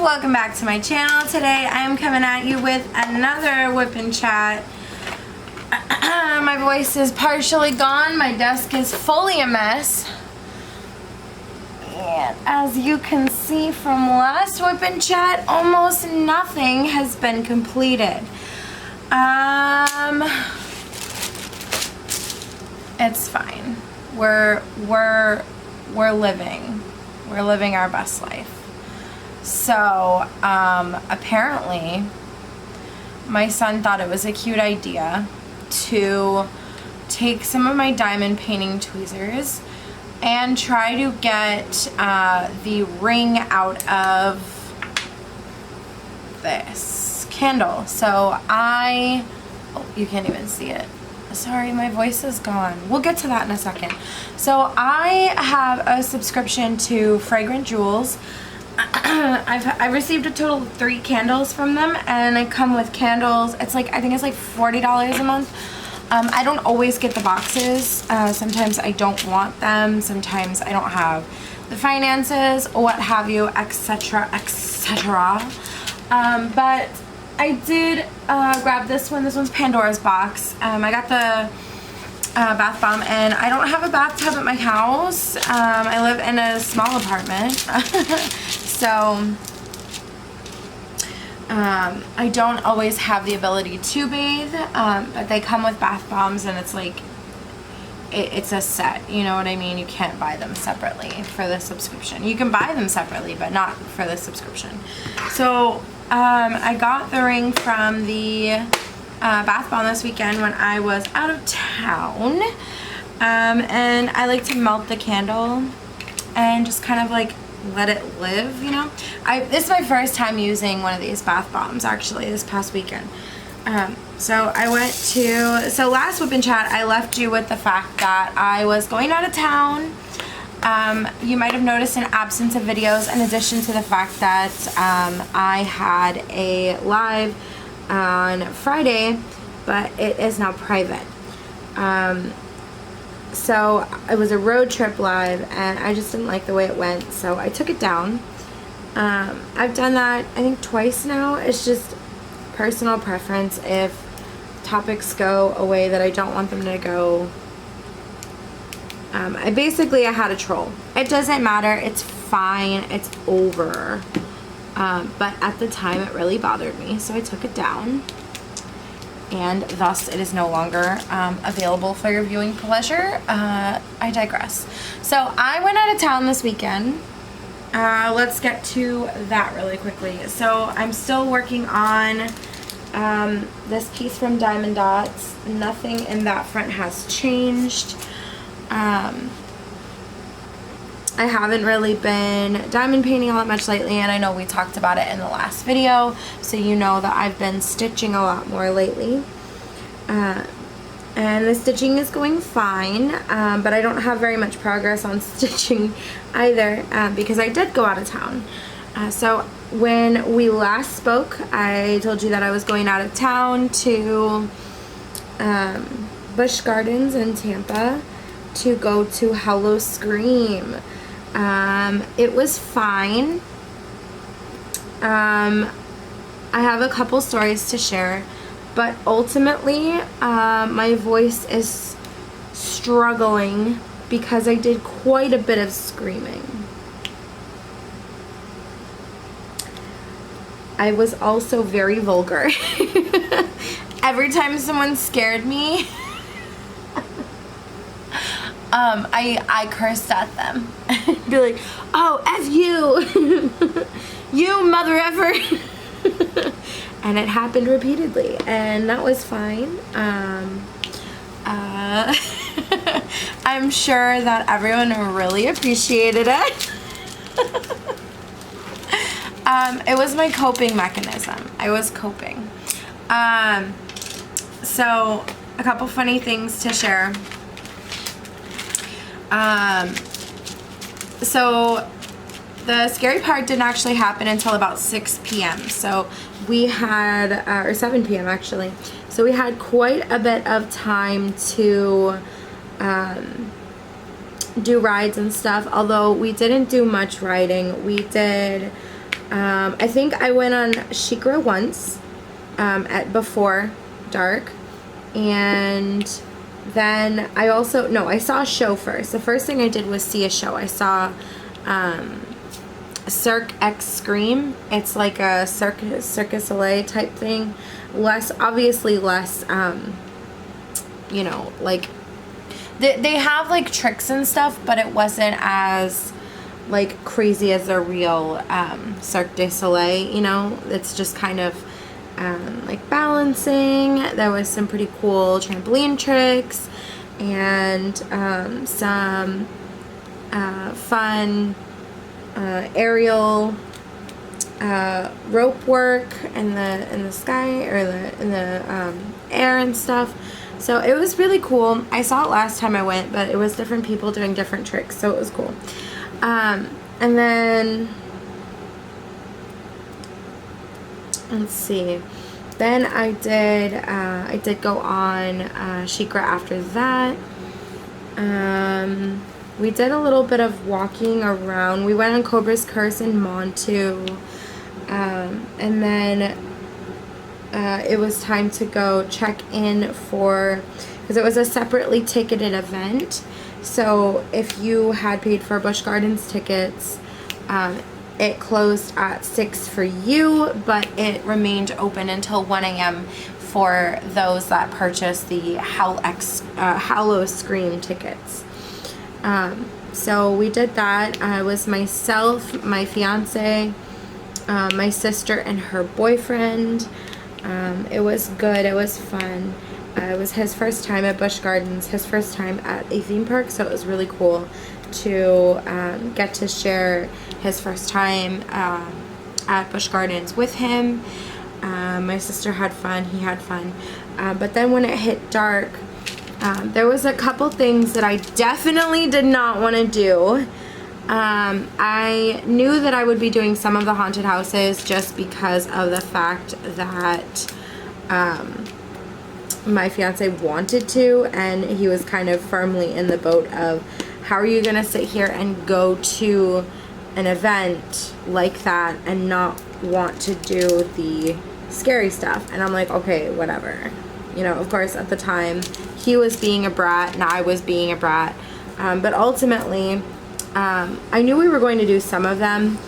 welcome back to my channel. Today I am coming at you with another whip and chat. My voice is partially gone, my desk is fully a mess, and as you can see from last whip and chat, almost nothing has been completed. It's fine. We're living our best life. So, apparently, my son thought it was a cute idea to take some of my diamond painting tweezers and try to get the ring out of this candle. So oh, you can't even see it. Sorry, my voice is gone. We'll get to that in a second. So I have a subscription to Fragrant Jewels. I received a total of 3 candles from them, and I come with candles. It's like, I think it's like $40 a month. I don't always get the boxes. Sometimes I don't want them. Sometimes I don't have the finances, what have you, etc., etc. But I did grab this one. This one's Pandora's Box. I got the bath bomb, and I don't have a bathtub at my house. I live in a small apartment. So I don't always have the ability to bathe, but they come with bath bombs, and it's like, it's a set, you know what I mean? You can't buy them separately for the subscription. You can buy them separately, but not for the subscription. So I got the ring from the bath bomb this weekend when I was out of town, and I like to melt the candle and just kind of like let it live, you know. This is my first time using one of these bath bombs, actually, this past weekend. So last whip and chat I left you with the fact that I was going out of town. You might have noticed an absence of videos, in addition to the fact that I had a live on Friday, but it is now private. So it was a road trip live, and I just didn't like the way it went, so I took it down. I've done that I think twice now. It's just personal preference. If topics go a way that I don't want them to go, I had a troll. It doesn't matter, it's fine, it's over. But at the time it really bothered me, so I took it down, and thus it is no longer available for your viewing pleasure. I digress. So I went out of town this weekend. Let's get to that really quickly. So I'm still working on this piece from Diamond Dotz. Nothing in that front has changed. I haven't really been diamond painting all that much lately, and I know we talked about it in the last video, so you know that I've been stitching a lot more lately. And the stitching is going fine, but I don't have very much progress on stitching either, because I did go out of town. So when we last spoke, I told you that I was going out of town to Busch Gardens in Tampa to go to Howl-O-Scream. It was fine. I have a couple stories to share, but ultimately my voice is struggling because I did quite a bit of screaming. I was also very vulgar. Every time someone scared me, I cursed at them. Be like, oh, F you! You mother effer! And it happened repeatedly, and that was fine. I'm sure that everyone really appreciated it. It was my coping mechanism. I was coping. So, a couple funny things to share. So the scary part didn't actually happen until about 6 p.m. So we had, or 7 p.m. actually. So we had quite a bit of time to do rides and stuff, although we didn't do much riding. We did I think I went on Shikra once, before dark, and then I also, no, I saw a show first. The first thing I did was see a show. I saw Cirque X Scream. It's like a Circus Soleil type thing. Obviously less, you know, like, they have like tricks and stuff, but it wasn't as like crazy as a real Cirque du Soleil, you know. It's just kind of like balancing. There was some pretty cool trampoline tricks and some fun aerial rope work in the sky, or in the air and stuff. So it was really cool. I saw it last time I went, but it was different people doing different tricks, so it was cool. And then let's see. Then I did go on Shikra after that. We did a little bit of walking around. We went on Cobra's Curse in Montu. And then it was time to go check in because it was a separately ticketed event. So if you had paid for Busch Gardens tickets, it closed at 6 for you, but it remained open until 1 a.m. for those that purchased the Howl-O-Scream tickets. So we did that. It was myself, my fiance, my sister, and her boyfriend. It was good. It was fun. It was his first time at Busch Gardens, his first time at a theme park, so it was really cool to get to share his first time at Busch Gardens with him. My sister had fun, he had fun. But then when it hit dark, there was a couple things that I definitely did not want to do. I knew that I would be doing some of the haunted houses just because of the fact that my fiance wanted to, and he was kind of firmly in the boat of, how are you going to sit here and go to an event like that and not want to do the scary stuff? And I'm like, okay, whatever. You know, of course, at the time, he was being a brat and I was being a brat. But ultimately, I knew we were going to do some of them,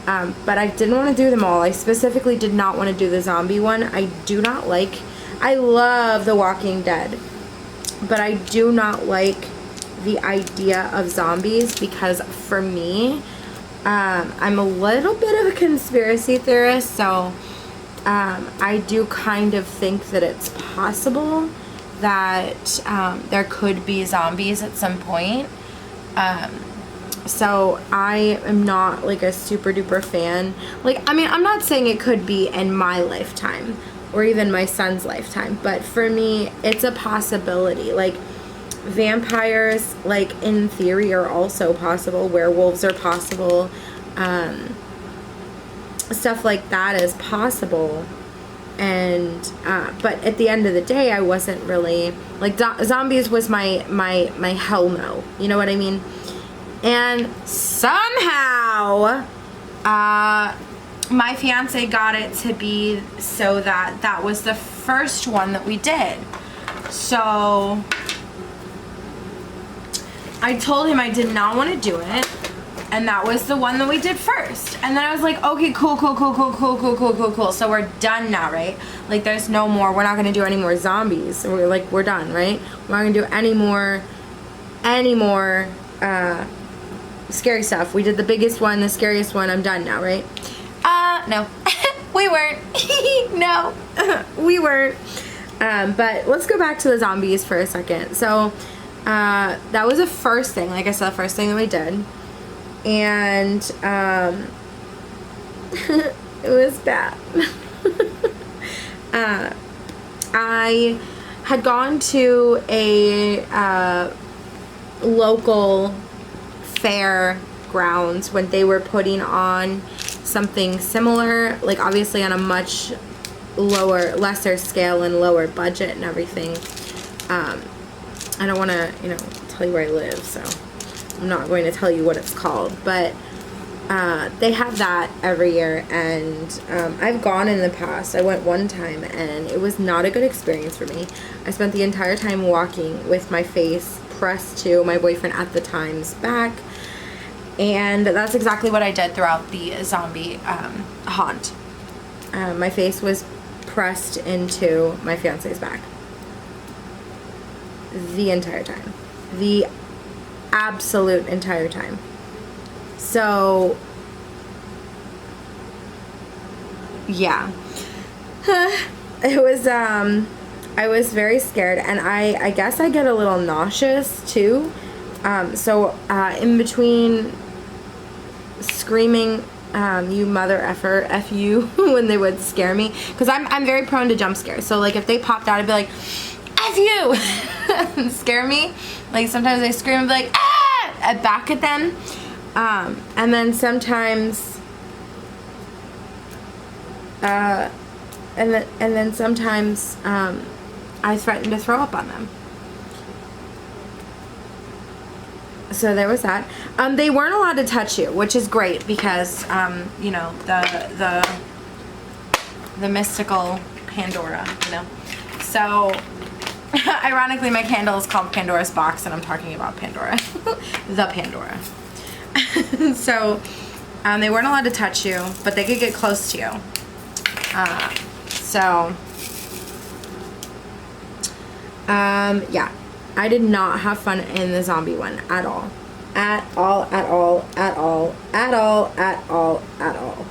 but I didn't want to do them all. I specifically did not want to do the zombie one. I love The Walking Dead, but I do not like the idea of zombies because for me, I'm a little bit of a conspiracy theorist, so I do kind of think that it's possible that there could be zombies at some point. So I am not like a super duper fan. Like, I mean, I'm not saying it could be in my lifetime or even my son's lifetime, but for me, it's a possibility. Like, vampires, like, in theory, are also possible. Werewolves are possible. Stuff like that is possible. And but at the end of the day, I wasn't really like, zombies was my hell no. You know what I mean? And somehow my fiance got it to be so that was the first one that we did. So I told him I did not want to do it, and that was the one that we did first. And then I was like, okay, cool. So we're done now, right? Like, there's no more, we're not going to do any more zombies. So we're like, we're done, right? We're not going to do any more scary stuff. We did the biggest one, the scariest one. I'm done now, right? No. We weren't. No. We weren't. But let's go back to the zombies for a second. So, that was the first thing, like I said, the first thing that we did. And, it was bad. I had gone to a, local fair grounds when they were putting on something similar, like obviously on a much lesser scale and lower budget and everything. I don't want to, tell you where I live, so I'm not going to tell you what it's called, but they have that every year, and I've gone in the past. I went one time, and it was not a good experience for me. I spent the entire time walking with my face pressed to my boyfriend at the time's back, and that's exactly what I did throughout the zombie haunt. My face was pressed into my fiance's back the entire time. The absolute entire time. So, yeah. It was, I was very scared, and I guess I get a little nauseous, too. In between screaming, you mother effer, F you, when they would scare me, because I'm very prone to jump scares. So, like, if they popped out, I'd be like, F you! And scare me. Like, sometimes they scream and be like, ah! Back at them. And then sometimes, I threatened to throw up on them. So there was that. They weren't allowed to touch you, which is great because, you know, the mystical Pandora, you know. So, ironically, my candle is called Pandora's Box, and I'm talking about Pandora. The Pandora. So, they weren't allowed to touch you, but they could get close to you. Yeah. I did not have fun in the zombie one at all. At all, at all, at all, at all, at all, at all.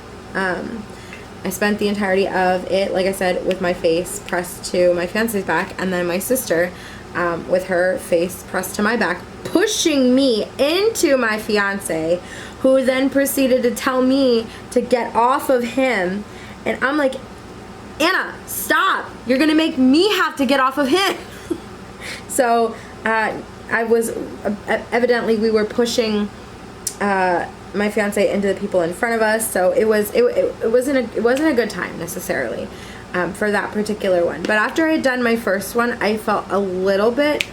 I spent the entirety of it, like I said, with my face pressed to my fiance's back, and then my sister, with her face pressed to my back, pushing me into my fiance, who then proceeded to tell me to get off of him. And I'm like, Anna, stop! You're gonna make me have to get off of him. So, I was, evidently we were pushing, my fiance into the people in front of us, so it wasn't a good time necessarily, for that particular one. But after I had done my first one, I felt a little bit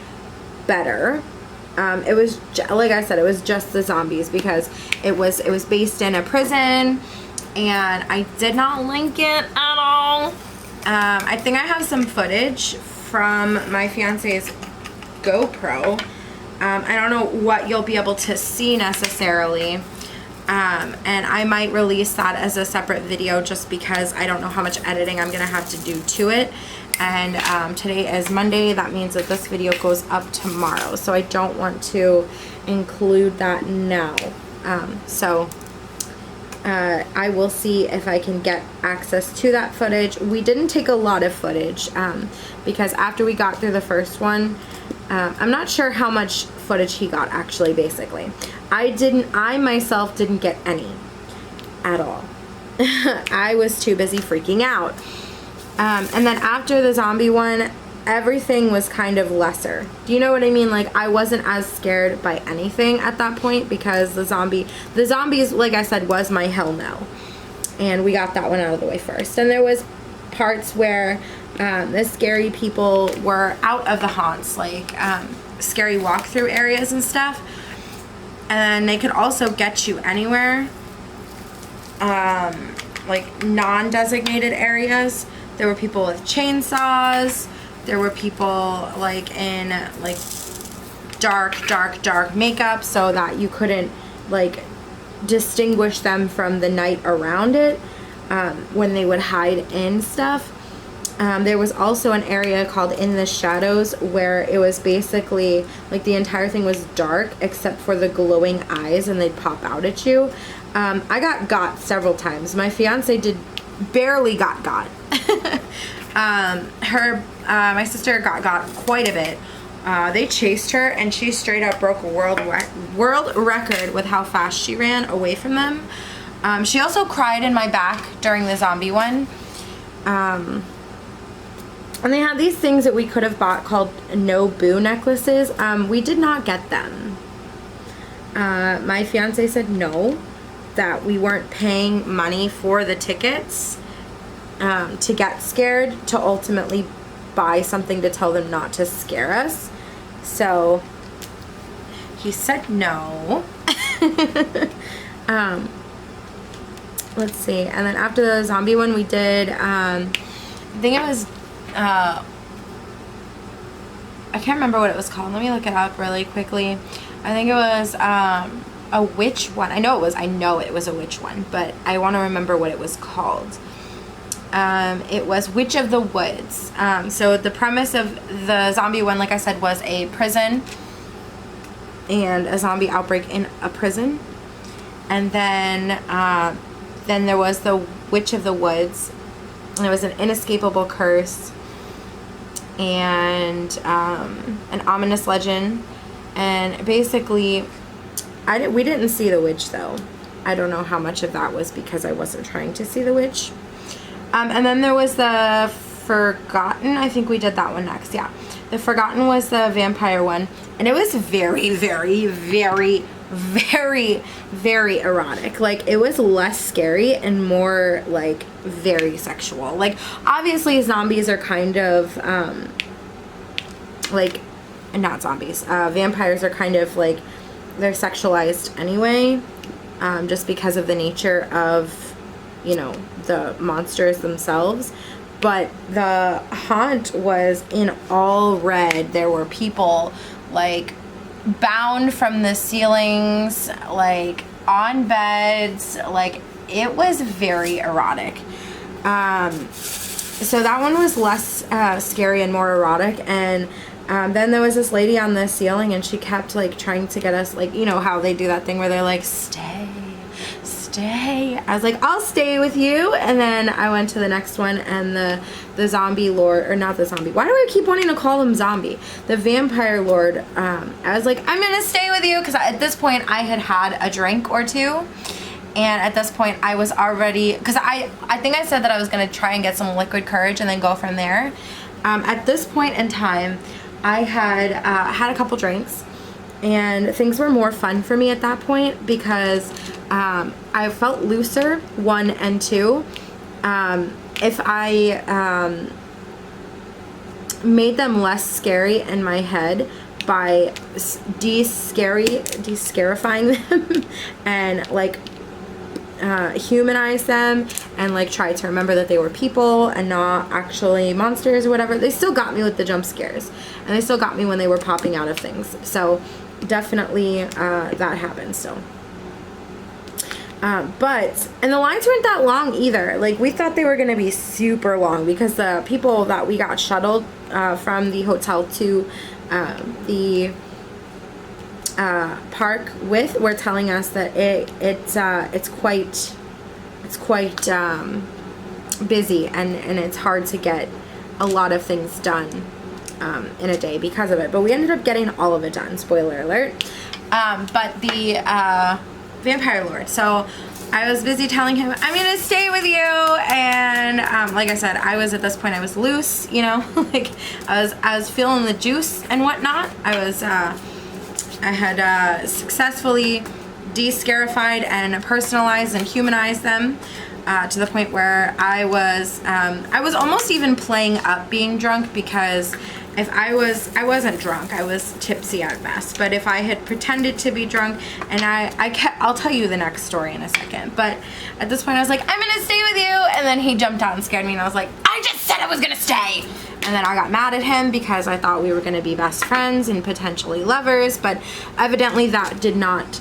better. It was, like I said, it was just the zombies, because it was based in a prison, and I did not like it at all. I think I have some footage from my fiance's GoPro. I don't know what you'll be able to see necessarily, and I might release that as a separate video just because I don't know how much editing I'm gonna have to do to it. And today is Monday. That means that this video goes up tomorrow, so I don't want to include that now. I will see if I can get access to that footage. We didn't take a lot of footage, because after we got through the first one, I'm not sure how much footage he got actually, basically. I myself didn't get any at all. I was too busy freaking out. And then after the zombie one, everything was kind of lesser. Do you know what I mean? Like, I wasn't as scared by anything at that point, because the zombies, like I said, was my hell no. And we got that one out of the way first. And there was parts where the scary people were out of the haunts, like scary walkthrough areas and stuff. And they could also get you anywhere, like non-designated areas. There were people with chainsaws. There were people like in like dark makeup, so that you couldn't like distinguish them from the night around it, when they would hide in stuff. There was also an area called In the Shadows, where it was basically like the entire thing was dark except for the glowing eyes, and they'd pop out at you. I got several times. My fiance barely got. My sister got quite a bit. They chased her, and she straight up broke a world record with how fast she ran away from them. She also cried in my back during the zombie one. And they had these things that we could have bought called no boo necklaces. We did not get them. My fiance said no, that we weren't paying money for the tickets to get scared, to ultimately buy something to tell them not to scare us. So he said no. let's see. And then after the zombie one, we did, I think it was, I can't remember what it was called. Let me look it up really quickly. I think it was a witch one. I know it was a witch one, but I want to remember what it was called. It was Witch of the Woods. So the premise of the zombie one, like I said, was a prison and a zombie outbreak in a prison. And then there was the Witch of the Woods, and it was an inescapable curse and an ominous legend. And basically, we didn't see the witch though. I don't know how much of that was because I wasn't trying to see the witch. And then there was the Forgotten. I think we did that one next. Yeah, the Forgotten was the vampire one, and it was very, very, very, very, very erotic. Like, it was less scary and more like very sexual. Like, obviously zombies are kind of like, not zombies, vampires are kind of like, they're sexualized anyway, just because of the nature of, you know, the monsters themselves. But the haunt was in all red. There were people like bound from the ceilings, like on beds, like it was very erotic. So that one was less scary and more erotic. And then there was this lady on the ceiling, and she kept like trying to get us, like, you know how they do that thing where they're like, stay. I was like, I'll stay with you. And then I went to the next one, and the zombie lord, or not the zombie, why do I keep wanting to call him zombie, the vampire lord, I was like, I'm gonna stay with you, because at this point I had a drink or two, and at this point I was already, because I think I said that I was gonna try and get some liquid courage and then go from there. At this point in time, I had had a couple drinks, and things were more fun for me at that point because I felt looser, 1 and 2. If I made them less scary in my head by de-scarifying them and like humanize them and like try to remember that they were people and not actually monsters or whatever, they still got me with the jump scares, and they still got me when they were popping out of things. So definitely that happened still. And the lines weren't that long either. Like, we thought they were going to be super long because the people that we got shuttled from the hotel to the park with were telling us that it's quite busy, and it's hard to get a lot of things done in a day because of it. But we ended up getting all of it done, spoiler alert. But the vampire lord, so I was busy telling him I'm gonna stay with you, and like I said, I was at this point, I was loose, you know, like I was feeling the juice and whatnot. I had successfully de-scarified and personalized and humanized them to the point where I was almost even playing up being drunk, because if I wasn't drunk, I was tipsy at best. But if I had pretended to be drunk, and I'll tell you the next story in a second. But at this point, I was like, I'm gonna stay with you, and then he jumped out and scared me, and I was like, I just said I was gonna stay. And then I got mad at him because I thought we were gonna be best friends and potentially lovers, but evidently that did not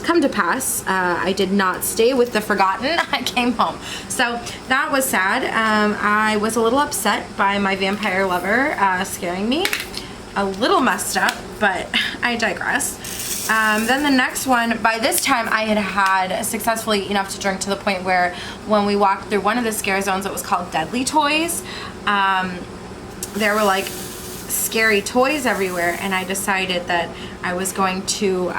come to pass. I did not stay with the Forgotten. I came home. So that was sad. I was a little upset by my vampire lover scaring me. A little messed up, but I digress. Then the next one, by this time I had successfully enough to drink to the point where when we walked through one of the scare zones, it was called Deadly Toys. There were like scary toys everywhere, and I decided that I was going to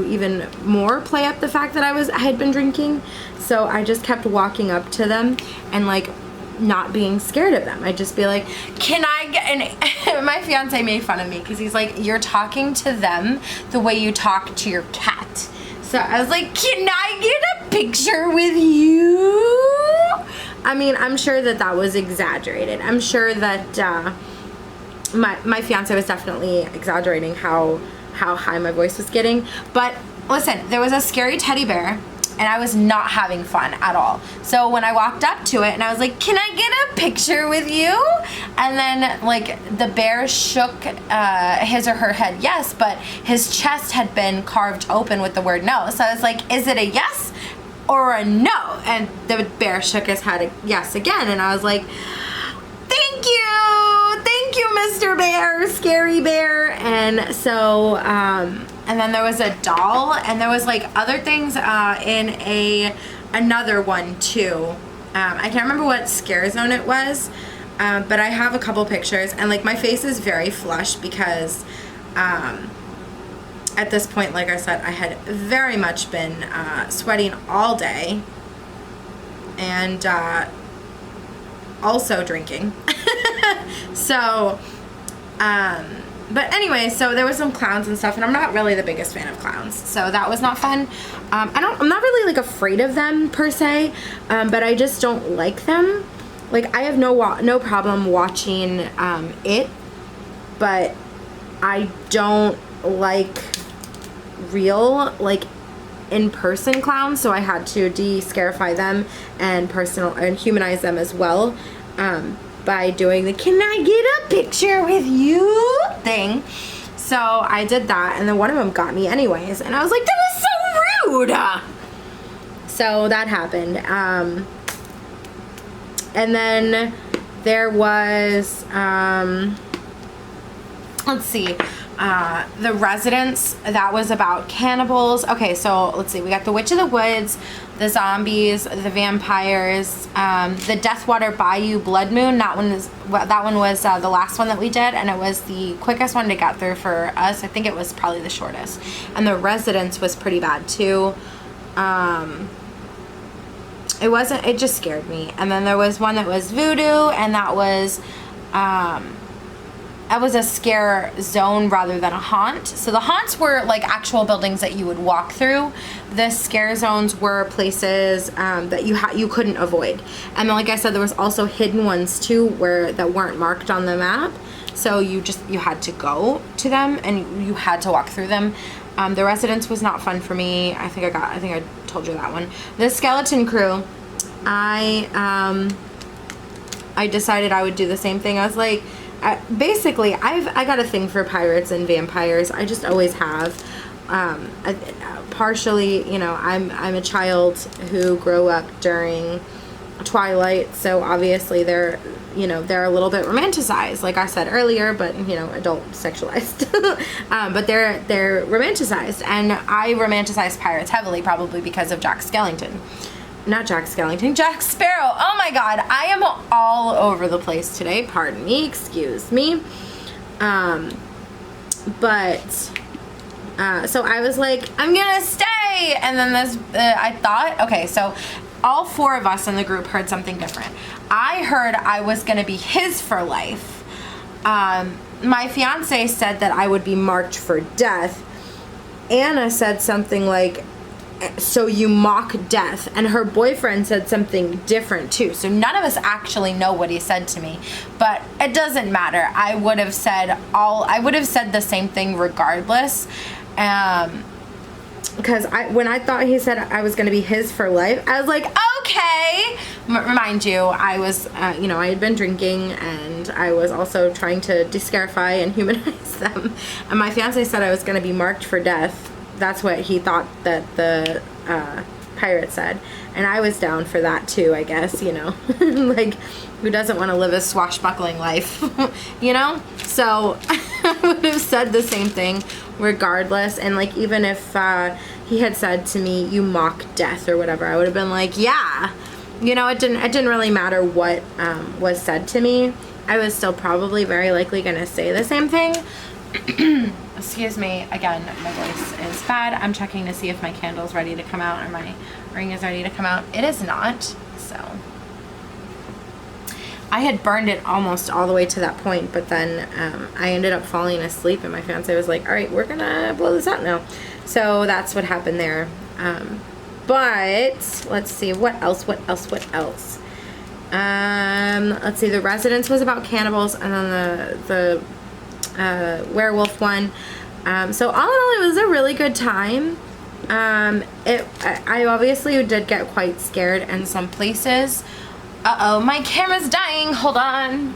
even more play up the fact that I had been drinking. So I just kept walking up to them and like not being scared of them. I'd just be like, can I get, and my fiance made fun of me because he's like, you're talking to them the way you talk to your cat. So I was like, can I get a picture with you? I mean, I'm sure that was exaggerated. I'm sure that my fiance was definitely exaggerating how high my voice was getting, but listen, there was a scary teddy bear, and I was not having fun at all. So when I walked up to it and I was like, can I get a picture with you? And then like the bear shook his or her head yes, but his chest had been carved open with the word no. So I was like, is it a yes or a no? And the bear shook his head yes again. And I was like, thank you, Mr. Bear, scary bear. And so, and then there was a doll, and there was like other things in another one too. I can't remember what scare zone it was, but I have a couple pictures, and like my face is very flushed because at this point, like I said, I had very much been sweating all day, and also drinking. So, but anyway, so there was some clowns and stuff, and I'm not really the biggest fan of clowns, so that was not fun. I'm not really like afraid of them per se, but I just don't like them. Like I have no problem watching it, but I don't like real like in-person clowns, so I had to de-scarify them and humanize them as well. By doing the can I get a picture with you thing. So I did that, and then one of them got me anyways, and I was like, that was so rude. So that happened. And then there was let's see, the Residence, that was about cannibals. Okay, so let's see, we got the Witch of the Woods, the zombies, the vampires, the Deathwater Bayou Blood Moon. That one was the last one that we did, and it was the quickest one to get through for us. I think it was probably the shortest. And the Residence was pretty bad too. It just scared me. And then there was one that was voodoo, and that was a scare zone rather than a haunt. So the haunts were like actual buildings that you would walk through. The scare zones were places that you couldn't avoid. And then, like I said, there was also hidden ones too that weren't marked on the map. So you had to go to them, and you had to walk through them. The Residence was not fun for me. I think I told you that one. The Skeleton Crew, I decided I would do the same thing. I was like, basically, I got a thing for pirates and vampires. I just always have. Partially, you know, I'm a child who grew up during Twilight, so obviously they're a little bit romanticized, like I said earlier, but you know, adult sexualized. But they're romanticized, and I romanticize pirates heavily, probably because of Jack Skellington. Not Jack Skellington, Jack Sparrow. Oh my god, I am all over the place today. Pardon me, excuse me. So I was like, I'm gonna stay. And then I thought, okay, so all four of us in the group heard something different. I heard I was gonna be his for life. My fiance said that I would be marked for death. Anna said something like, so you mock death, and her boyfriend said something different too. So none of us actually know what he said to me, but it doesn't matter. I would have said the same thing regardless, because when I thought he said I was going to be his for life, I was like, okay. Remind you, I was I had been drinking, and I was also trying to de-scarify and humanize them, and my fiance said I was going to be marked for death. That's what he thought that the pirate said. And I was down for that too, I guess, you know. Like, who doesn't want to live a swashbuckling life, you know? So I would have said the same thing regardless. And like, even if he had said to me, you mock death or whatever, I would have been like, yeah. You know, it didn't really matter what was said to me. I was still probably very likely going to say the same thing. Excuse me, again, my voice is bad. I'm checking to see if my candle's ready to come out or my ring is ready to come out. It is not, so. I had burned it almost all the way to that point, but then I ended up falling asleep, and my fiance was like, all right, we're gonna blow this out now. So that's what happened there. But let's see, what else? Let's see, the Residence was about cannibals, and then the werewolf one. So all in all, it was a really good time. I obviously did get quite scared in some places. Uh-oh, my camera's dying, hold on.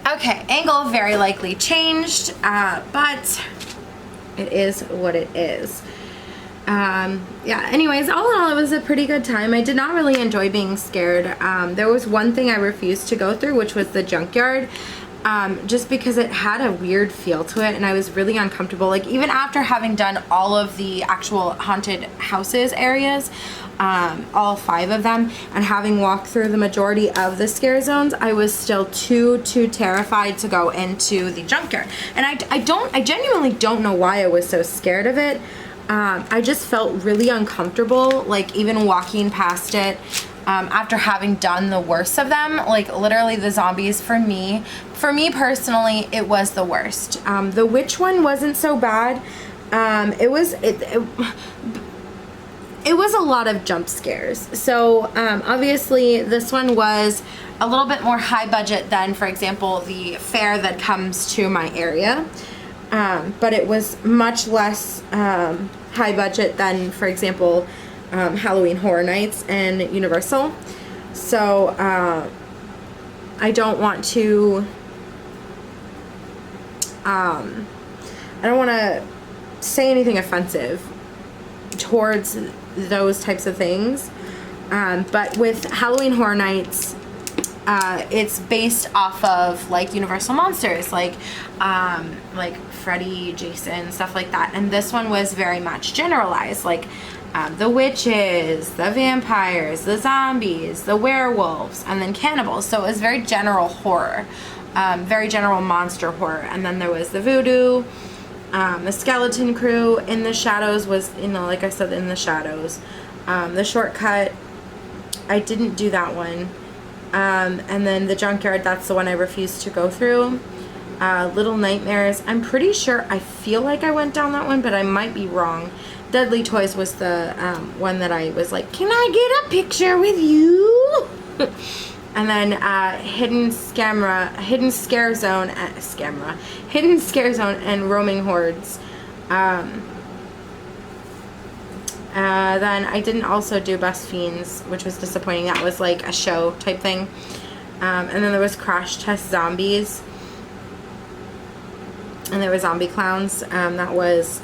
Okay, angle very likely changed, but it is what it is. Yeah, anyways, all in all, it was a pretty good time. I did not really enjoy being scared. There was one thing I refused to go through, which was the junkyard. Just because it had a weird feel to it and I was really uncomfortable. Like, even after having done all of the actual haunted houses areas, all 5 of them, and having walked through the majority of the scare zones, I was still too terrified to go into the junkyard. And I genuinely don't know why I was so scared of it. I just felt really uncomfortable, like even walking past it. After having done the worst of them, like literally the zombies, for me personally, it was the worst. The witch one wasn't so bad. It was a lot of jump scares. So obviously this one was a little bit more high budget than, for example, the fair that comes to my area. But it was much less high budget than, for example, Halloween Horror Nights and Universal. So I don't want to say anything offensive towards those types of things, but with Halloween Horror Nights, it's based off of like Universal monsters, like Freddy, Jason, stuff like that, and this one was very much generalized, like the witches, the vampires, the zombies, the werewolves, and then cannibals. So it was very general horror, very general monster horror. And then there was the voodoo, the skeleton crew. In the shadows was, like I said, in the shadows. The shortcut, I didn't do that one. And then the junkyard, that's the one I refused to go through. Little Nightmares, I'm pretty sure, I feel like I went down that one, but I might be wrong. Deadly Toys was the one that I was like, can I get a picture with you? And then Hidden Scare Zone and Roaming Hordes. Then I didn't also do Best Fiends, which was disappointing. That was like a show type thing. And then there was Crash Test Zombies. And there was Zombie Clowns. That was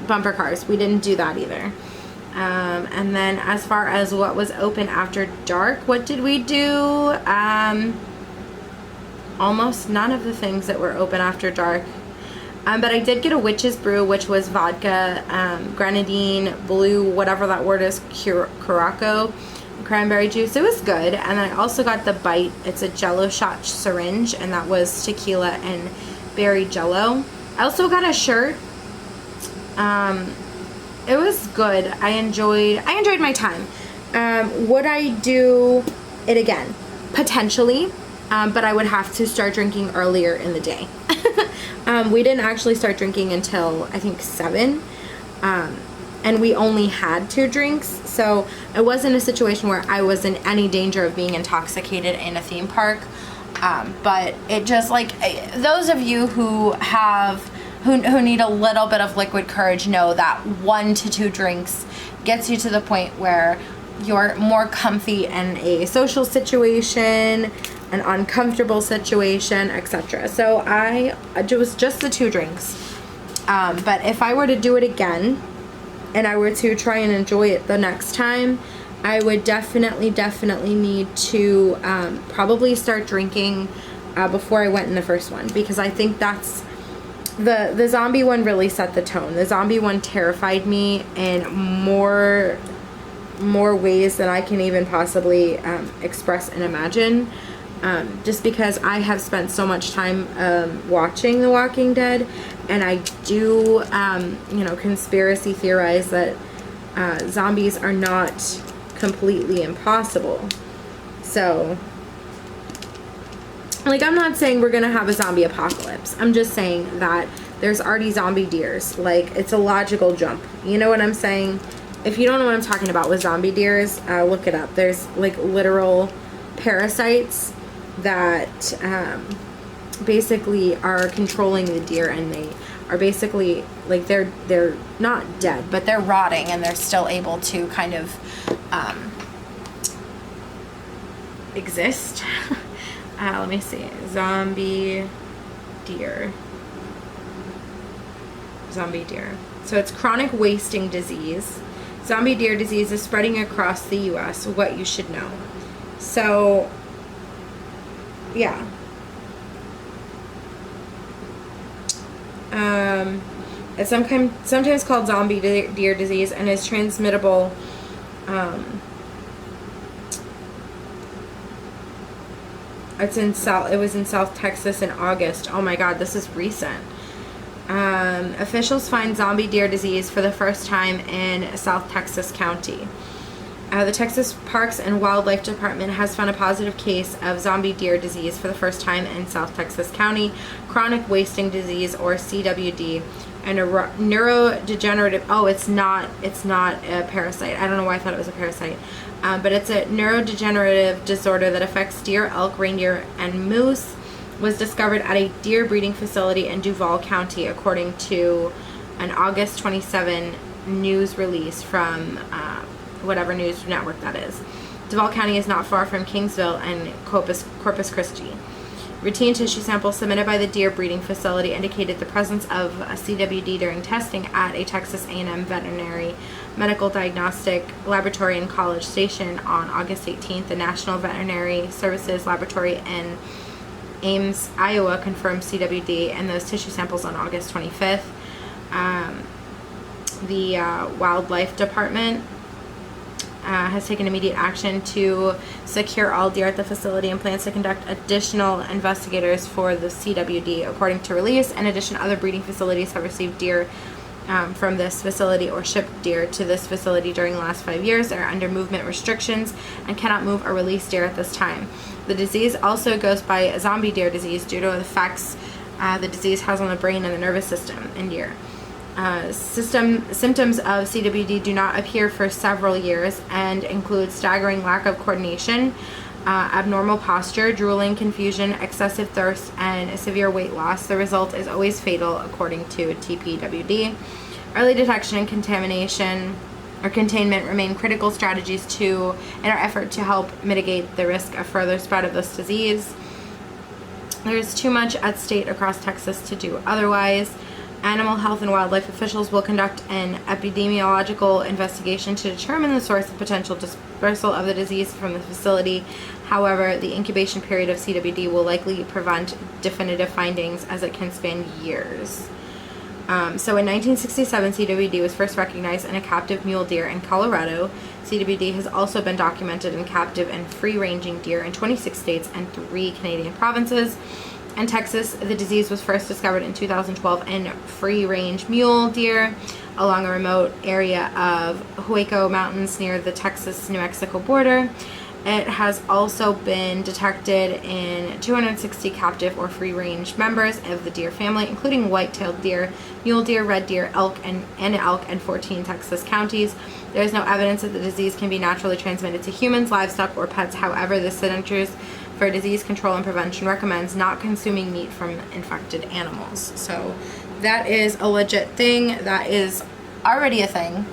bumper cars. We didn't do that either. And then as far as what was open after dark, what did we do? Almost none of the things that were open after dark. But I did get a witch's brew, which was vodka, grenadine, blue, whatever that word is, Curaçao, cranberry juice. It was good. And then I also got the Bite. It's a Jello shot syringe, and that was tequila and berry Jello. I also got a shirt. It was good. I enjoyed my time. Would I do it again? Potentially, but I would have to start drinking earlier in the day. We didn't actually start drinking until I think 7, and we only had 2 drinks, so it wasn't a situation where I was in any danger of being intoxicated in a theme park. But it just, like, those of you who need a little bit of liquid courage know that 1 to 2 drinks gets you to the point where you're more comfy in a social situation, an uncomfortable situation, etc. So it was just the 2 drinks. But if I were to do it again and I were to try and enjoy it the next time, I would definitely need to probably start drinking before I went in the first one, because I think that's the zombie one really set the tone. The zombie one terrified me in more ways than I can even possibly express and imagine. Just because I have spent so much time watching The Walking Dead, and I do conspiracy theorize that zombies are not completely impossible. So, like, I'm not saying we're gonna have a zombie apocalypse. I'm just saying that there's already zombie deers. Like, it's a logical jump. You know what I'm saying? If you don't know what I'm talking about with zombie deers, look it up. There's like literal parasites that basically are controlling the deer, and they are basically like they're not dead, but they're rotting, and they're still able to kind of exist. Let me see. Zombie deer. So it's chronic wasting disease. Zombie deer disease is spreading across the U.S. What you should know. So, yeah. It's sometimes called zombie deer disease, and is transmittable. It was in South Texas in August. Oh my God, this is recent. Officials find zombie deer disease for the first time in South Texas County. The Texas Parks and Wildlife Department has found a positive case of zombie deer disease for the first time in South Texas County. Chronic wasting disease, or CWD, and a neurodegenerative. Oh, it's not a parasite. I don't know why I thought it was a parasite. But it's a neurodegenerative disorder that affects deer, elk, reindeer, and moose. Was discovered at a deer breeding facility in Duval County, according to an August 27 news release from whatever news network that is. Duval County is not far from Kingsville and Corpus Christi. Routine tissue samples submitted by the deer breeding facility indicated the presence of a CWD during testing at a Texas A&M veterinary medical diagnostic laboratory in College Station on August 18th. The National Veterinary Services Laboratory in Ames, Iowa confirmed CWD and those tissue samples on August 25th. The Wildlife Department has taken immediate action to secure all deer at the facility and plans to conduct additional investigators for the CWD. According to release, in addition, other breeding facilities have received deer from this facility or shipped deer to this facility during the last 5 years. They are under movement restrictions and cannot move or release deer at this time. The disease also goes by zombie deer disease due to the effects the disease has on the brain and the nervous system in deer. Symptoms of CWD do not appear for several years and include staggering lack of coordination, abnormal posture, drooling, confusion, excessive thirst, and severe weight loss. The result is always fatal, according to TPWD. Early detection and contamination or containment remain critical strategies in our effort to help mitigate the risk of further spread of this disease. There is too much at stake across Texas to do otherwise. Animal health and wildlife officials will conduct an epidemiological investigation to determine the source of potential dispersal of the disease from the facility. However, the incubation period of CWD will likely prevent definitive findings, as it can span years. So in 1967, CWD was first recognized in a captive mule deer in Colorado. CWD has also been documented in captive and free-ranging deer in 26 states and 3 Canadian provinces. In Texas, the disease was first discovered in 2012 in free-range mule deer along a remote area of Hueco Mountains near the Texas-New Mexico border. It has also been detected in 260 captive or free-range members of the deer family, including white-tailed deer, mule deer, red deer, elk, and 14 Texas counties. There is no evidence that the disease can be naturally transmitted to humans, livestock, or pets. However, the Centers for Disease Control and Prevention recommends not consuming meat from infected animals. So that is a legit thing. That is already a thing.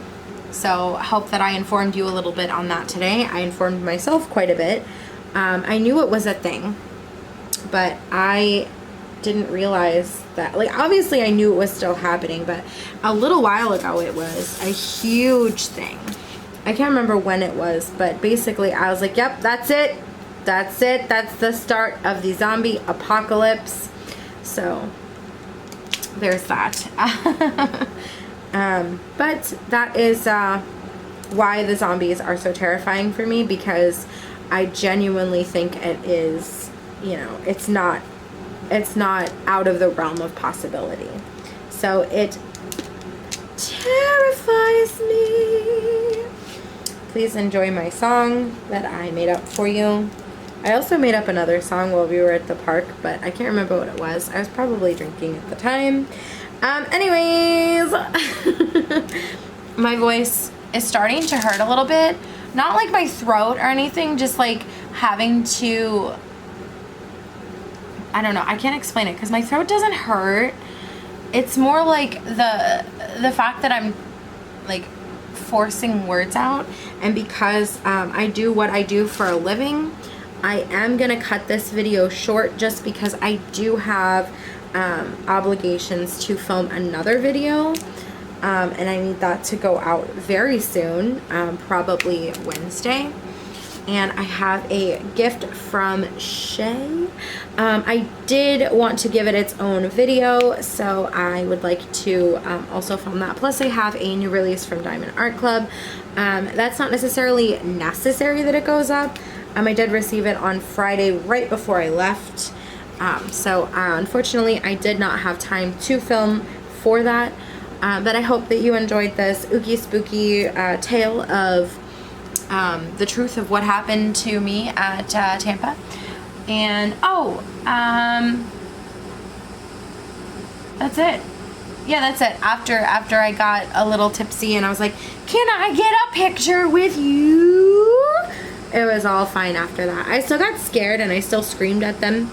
So I hope that I informed you a little bit on that today. I informed myself quite a bit. I knew it was a thing, but I didn't realize that, like, obviously I knew it was still happening, but a little while ago it was a huge thing. I can't remember when it was, but basically I was like, yep, that's it. That's it. That's the start of the zombie apocalypse. So there's that. But that is why the zombies are so terrifying for me, because I genuinely think it is, you know, it's not out of the realm of possibility. So it terrifies me. Please enjoy my song that I made up for you. I also made up another song while we were at the park, but I can't remember what it was. I was probably drinking at the time. Anyways, my voice is starting to hurt a little bit. Not like my throat or anything, just like having to I don't know, I can't explain it because my throat doesn't hurt. It's more like the fact that I'm like forcing words out, and because I do what I do for a living, I am gonna cut this video short just because I do have obligations to film another video, and I need that to go out very soon, probably Wednesday. And I have a gift from Shay. I did want to give it its own video, so I would like to also film that. Plus I have a new release from Diamond Art Club. That's not necessarily necessary that it goes up. I did receive it on Friday right before I left. So unfortunately I did not have time to film for that. But I hope that you enjoyed this ooky spooky tale of the truth of what happened to me at Tampa. And that's it. Yeah, that's it. After I got a little tipsy and I was like, can I get a picture with you? It was all fine after that. I still got scared and I still screamed at them,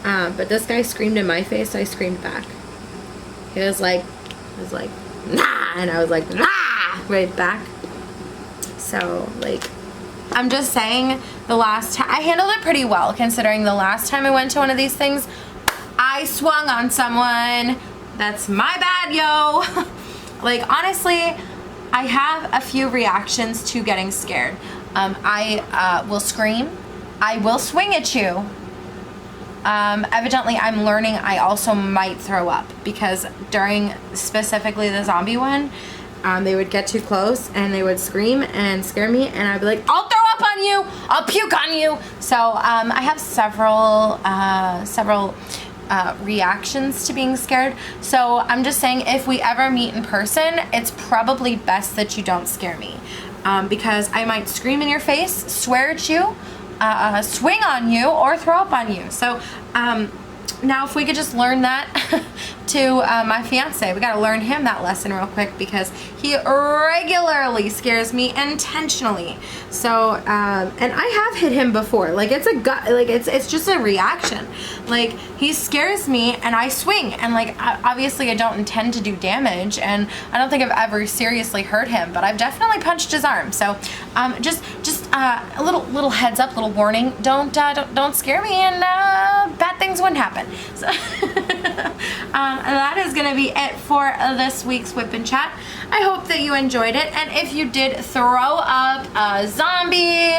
but this guy screamed in my face, so I screamed back. He was like nah, and I was like nah right back. So, like, I'm just saying, the last time I handled it pretty well, considering the last time I went to one of these things, I swung on someone. That's my bad, yo. Like, honestly, I have a few reactions to getting scared. I will scream. I will swing at you. Evidently, I'm learning I also might throw up, because during specifically the zombie one, they would get too close and they would scream and scare me, and I'd be like, I'll throw up on you, I'll puke on you. So I have several reactions to being scared. So I'm just saying, if we ever meet in person, it's probably best that you don't scare me, because I might scream in your face, swear at you, swing on you, or throw up on you. So now if we could just learn that to my fiance, we gotta learn him that lesson real quick, because he regularly scares me intentionally. So and I have hit him before. Like, it's a gut, like it's just a reaction. Like, he scares me and I swing, and like obviously I don't intend to do damage, and I don't think I've ever seriously hurt him, but I've definitely punched his arm. So just a little heads up, little warning, don't scare me, and bad things wouldn't happen. So and that is gonna be it for this week's Whip and Chat. I hope that you enjoyed it, and if you did throw up a zombie,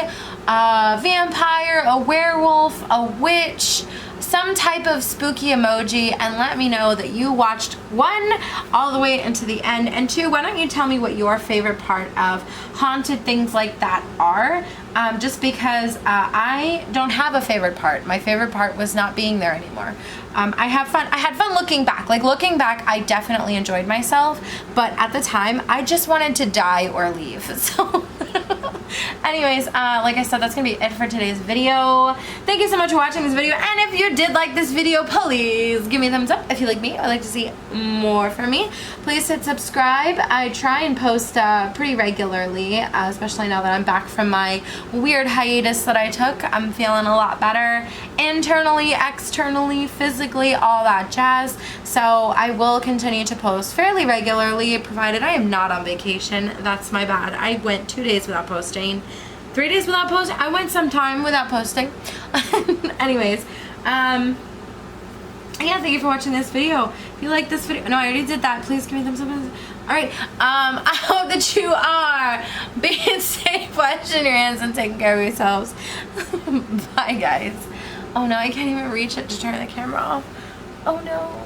a vampire, a werewolf, a witch, some type of spooky emoji, and let me know that you watched 1 all the way into the end, and 2, why don't you tell me what your favorite part of haunted things like that are, just because I don't have a favorite part. My favorite part was not being there anymore. I had fun looking back. Like, looking back, I definitely enjoyed myself, but at the time I just wanted to die or leave. So anyways, like I said, that's gonna be it for today's video. Thank you so much for watching this video, and if you did like this video, please give me a thumbs up. If you like me or like to see more from me, please hit subscribe. I try and post pretty regularly, especially now that I'm back from my weird hiatus that I took. I'm feeling a lot better internally, externally, physically, all that jazz. So I will continue to post fairly regularly, provided I am not on vacation. That's my bad. I went 2 days without posting, 3 days without posting. I went some time without posting. Anyways, yeah, thank you for watching this video. If you like this video, no, I already did that. Please give me a thumbs up. Alright, I hope that you are being safe, washing your hands, and taking care of yourselves. Bye, guys. Oh no, I can't even reach it to turn the camera off. Oh no.